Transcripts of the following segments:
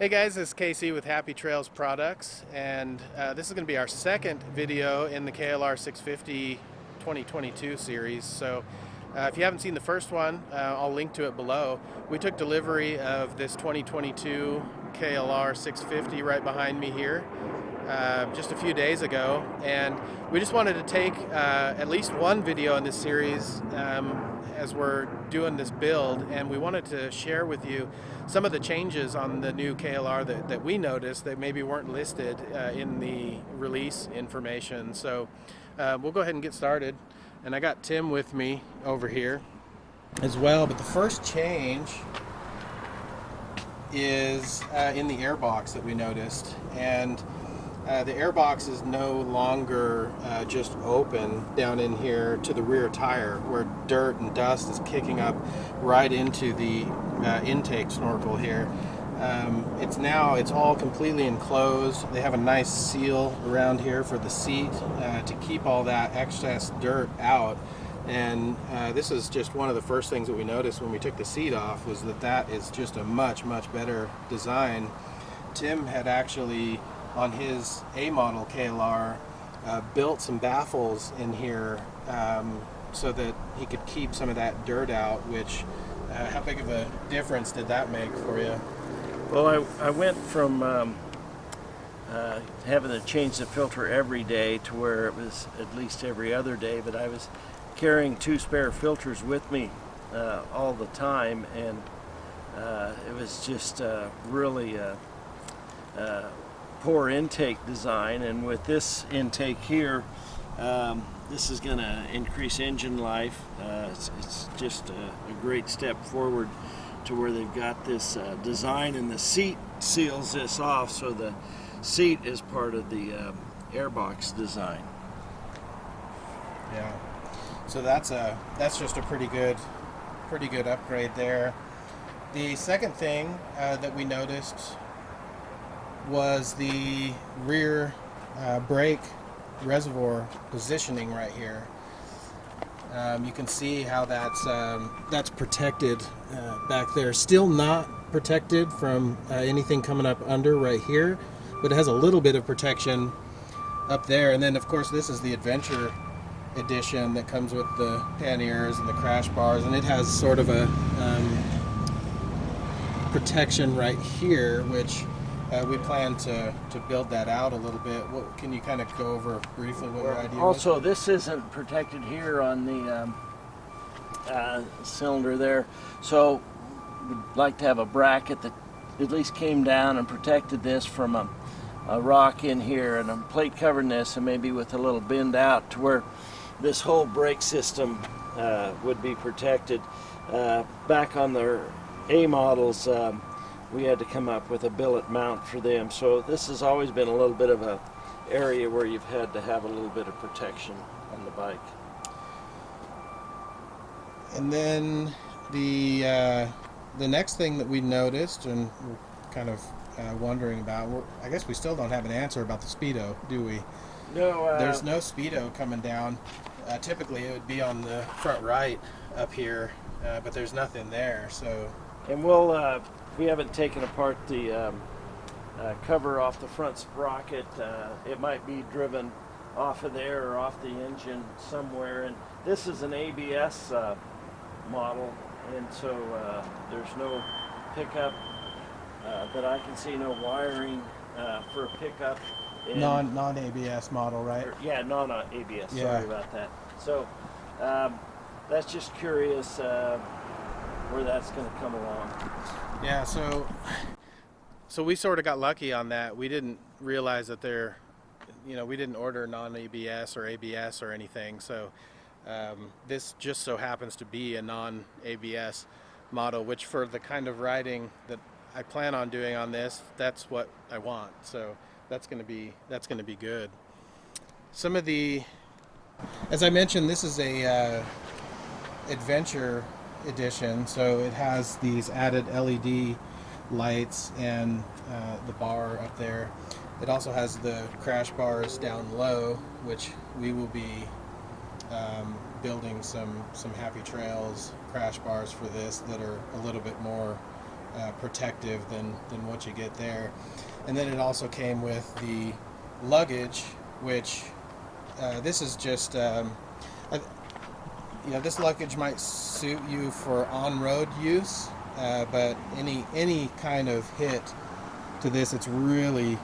Hey guys, this is Casey with Happy Trails Products, and this is going to be our second video in the KLR650 2022 series. So if you haven't seen the first one, I'll link to it below. We took delivery of this 2022 KLR650 right behind me here just a few days ago, and we just wanted to take at least one video in this series as we're doing this build, and we wanted to share with you some of the changes on the new KLR that we noticed that maybe weren't listed in the release information. So we'll go ahead and get started, and I got Tim with me over here as well. But the first change is in the airbox that we noticed, and the airbox is no longer just open down in here to the rear tire, where dirt and dust is kicking up right into the intake snorkel here. It's all completely enclosed. They have a nice seal around here for the seat to keep all that excess dirt out. And this is just one of the first things that we noticed when we took the seat off, was that is just a much better design. Tim had actually, on his A model KLR, built some baffles in here so that he could keep some of that dirt out, which how big of a difference did that make for you? Well, I went from having to change the filter every day to where it was at least every other day, but I was carrying 2 spare filters with me all the time, and it was just really poor intake design. And with this intake here, this is going to increase engine life. It's just a great step forward to where they've got this design, and the seat seals this off, so the seat is part of the airbox design. Yeah, so that's just a pretty good upgrade there. The second thing that we noticed was the rear brake reservoir positioning right here. You can see how that's protected back there. Still not protected from anything coming up under right here, but it has a little bit of protection up there. And then of course this is the Adventure edition that comes with the panniers and the crash bars, and it has sort of a protection right here, which we plan to build that out a little bit. Can you kind of go over briefly what your idea was? Also, this isn't protected here on the cylinder there, so we'd like to have a bracket that at least came down and protected this from a rock in here, and a plate covering this, and maybe with a little bend out to where this whole brake system would be protected. Back on the A models, we had to come up with a billet mount for them, so this has always been a little bit of a area where you've had to have a little bit of protection on the bike. And then the next thing that we noticed, and we're kind of wondering about, I guess we still don't have an answer about the Speedo, do we? No. There's no Speedo coming down. Typically it would be on the front right up here, but there's nothing there. So. And we haven't taken apart the cover off the front sprocket. It might be driven off of there or off the engine somewhere. And this is an ABS model, and so there's no pickup that I can see, no wiring for a pickup. Non-ABS model, right? Yeah, non-ABS. Yeah. Sorry about that. So that's just curious where that's going to come along. Yeah, so we sort of got lucky on that. We didn't realize that we didn't order non-ABS or ABS or anything. So this just so happens to be a non-ABS model, which for the kind of riding that I plan on doing on this, that's what I want. So that's going to be good. Some of as I mentioned, this is a Adventure edition, so it has these added LED lights and the bar up there. It also has the crash bars down low, which we will be building some Happy Trails crash bars for this that are a little bit more protective than what you get there. And then it also came with the luggage, which this is just this luggage might suit you for on-road use, but any kind of hit to this, it's really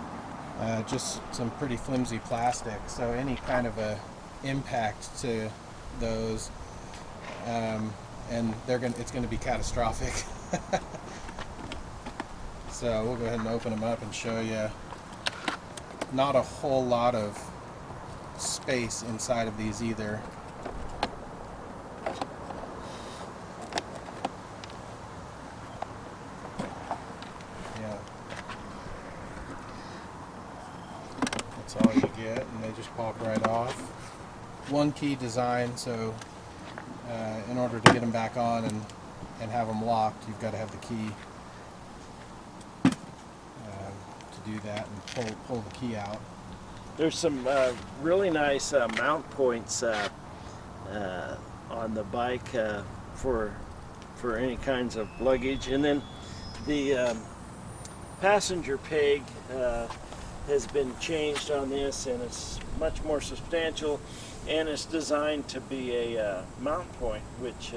just some pretty flimsy plastic, so any kind of a impact to those, and it's going to be catastrophic. So we'll go ahead and open them up and show you. Not a whole lot of space inside of these either. Yeah. That's all you get, and they just pop right off. One key design, so in order to get them back on and have them locked, you've got to have the key to do that and pull the key out. There's some really nice mount points on the bike for any kinds of luggage, and then the passenger peg has been changed on this, and it's much more substantial, and it's designed to be a mount point, which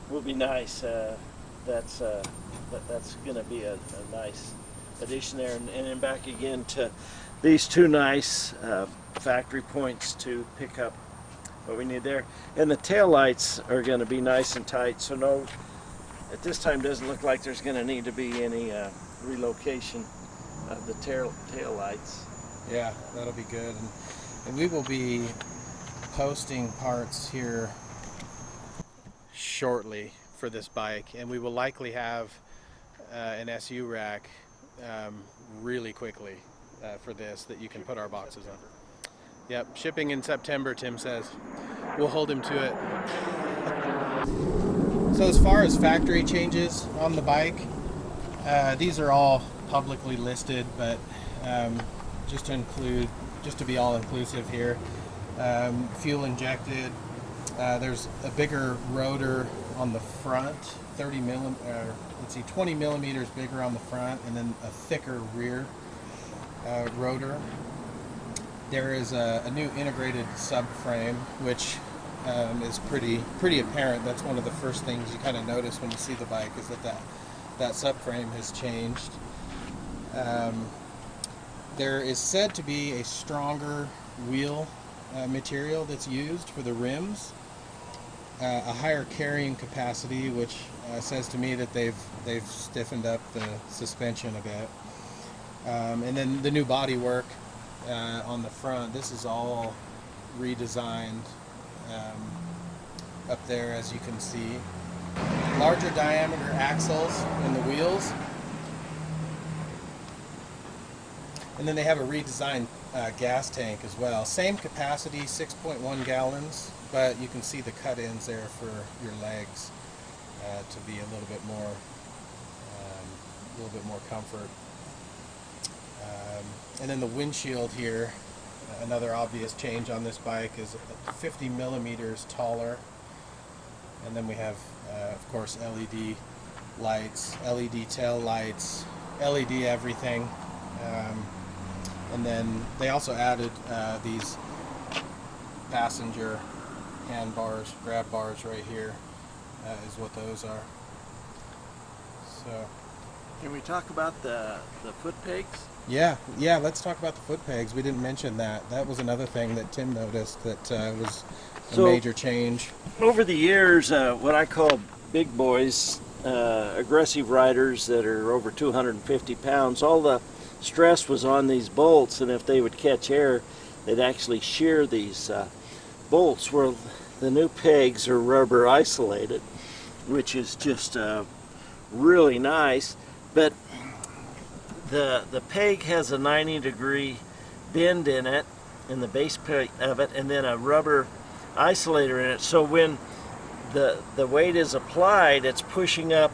will be nice. That's going to be a nice addition there, and then back again to these two nice factory points to pick up what we need there. And the tail lights are going to be nice and tight, so no, at this time doesn't look like there's going to need to be any relocation of the tail lights. Yeah, that'll be good. And we will be posting parts here shortly for this bike, and we will likely have an SU rack really quickly for this that you can put our boxes on. Yep, shipping in September, Tim says. We'll hold him to it. So as far as factory changes on the bike, these are all publicly listed, but just to be all inclusive here, fuel injected. There's a bigger rotor on the front, 20 millimeters bigger on the front, and then a thicker rear rotor. There is a new integrated subframe, which is pretty apparent. That's one of the first things you kind of notice when you see the bike, is that subframe has changed. There is said to be a stronger wheel material that's used for the rims, a higher carrying capacity, which says to me that they've stiffened up the suspension a bit, and then the new body work on the front. This is all redesigned up there, as you can see. Larger diameter axles in the wheels, and then they have a redesigned gas tank as well. Same capacity, 6.1 gallons, but you can see the cut-ins there for your legs to be a little bit more comfort. And then the windshield here, another obvious change on this bike, is 50 millimeters taller. And then we have, of course, LED lights, LED tail lights, LED everything. And then they also added these passenger handbars, grab bars right here, is what those are. So, can we talk about the foot pegs? Yeah, let's talk about the foot pegs. We didn't mention that. That was another thing that Tim noticed that was a major change. Over the years, what I call big boys, aggressive riders that are over 250 pounds, all the stress was on these bolts, and if they would catch air, they'd actually shear these bolts, where the new pegs are rubber isolated, which is just really nice. But the peg has a 90-degree bend in it, in the base plate of it, and then a rubber isolator in it. So when the weight is applied, it's pushing up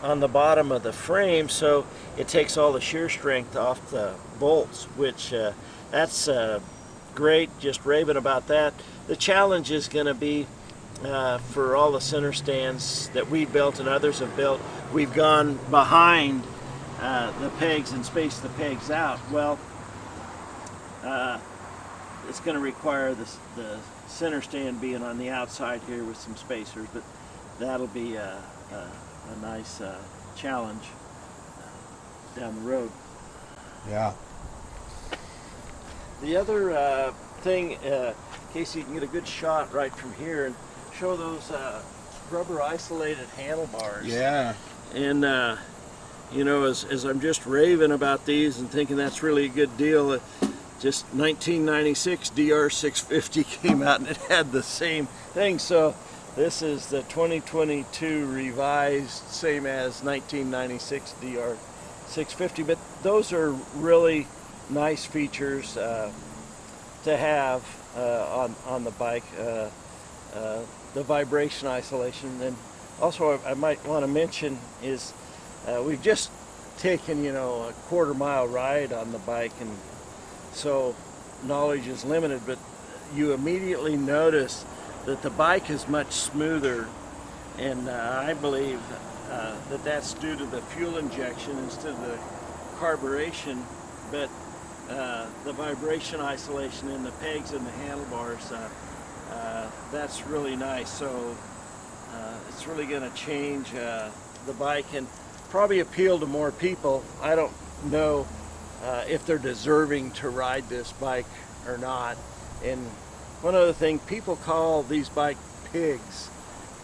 on the bottom of the frame, so it takes all the shear strength off the bolts, which that's great. Just raving about that. The challenge is going to be for all the center stands that we built and others have built, we've gone behind the pegs and spaced the pegs out. Well, it's going to require the center stand being on the outside here with some spacers, but that'll be a nice challenge down the road. Yeah. The other thing, Casey, you can get a good shot right from here and show those rubber isolated handlebars. Yeah. And you know, as I'm just raving about these and thinking that's really a good deal, just 1996 DR650 came out and it had the same thing. So this is the 2022 revised, same as 1996 DR650. But those are really nice features to have on the bike. The vibration isolation, and also I might want to mention is we've just taken, you know, a quarter-mile ride on the bike, and so knowledge is limited, but you immediately notice that the bike is much smoother, and I believe that that's due to the fuel injection instead of the carburation, but the vibration isolation in the pegs and the handlebars, that's really nice. So it's really going to change the bike and probably appeal to more people. I don't know if they're deserving to ride this bike or not. And one other thing, people call these bike pigs,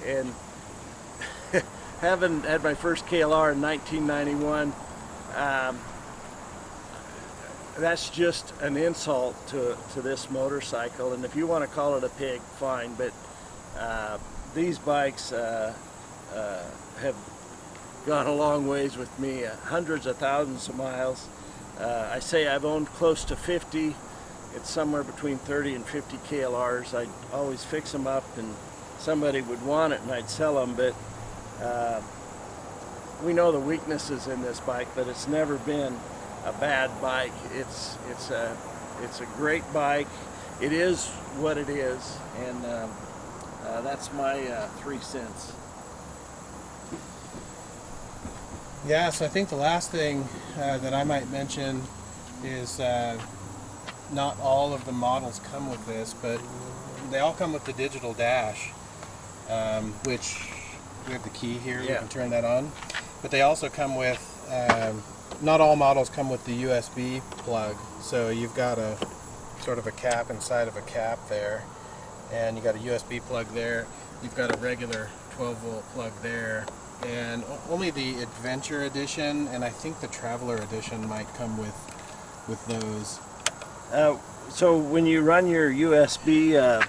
and having had my first KLR in 1991, that's just an insult to this motorcycle. And if you want to call it a pig, fine, but these bikes have gone a long ways with me, hundreds of thousands of miles. I say I've owned close to 50. It's somewhere between 30 and 50 KLRs. I'd always fix them up and somebody would want it and I'd sell them, but we know the weaknesses in this bike, but it's never been a bad bike. It's a great bike. It is what it is, and that's my 3 cents. Yeah, so I think the last thing that I might mention is not all of the models come with this, but they all come with the digital dash, which we have the key here. Yeah. We can turn that on. But they also come with, not all models come with the USB plug. So you've got a sort of a cap inside of a cap there, and you got a USB plug there. You've got a regular 12-volt plug there. And only the Adventure Edition and I think the Traveler Edition might come with those. So when you run your USB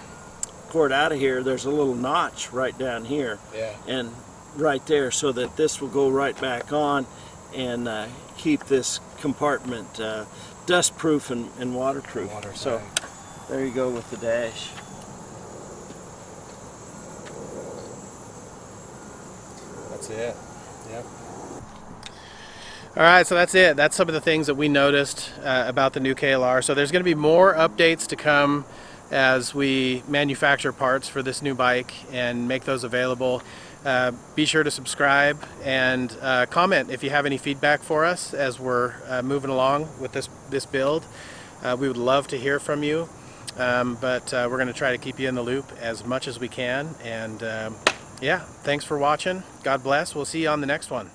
port out of here, there's a little notch right down here, Yeah. and right there, so that this will go right back on and keep this compartment dust-proof and waterproof. So there you go with the dash. That's it. Yep. All right, so that's it. That's some of the things that we noticed about the new KLR. So there's going to be more updates to come as we manufacture parts for this new bike and make those available. Be sure to subscribe and comment if you have any feedback for us as we're moving along with this build. We would love to hear from you, but we're going to try to keep you in the loop as much as we can. And yeah, thanks for watching. God bless. We'll see you on the next one.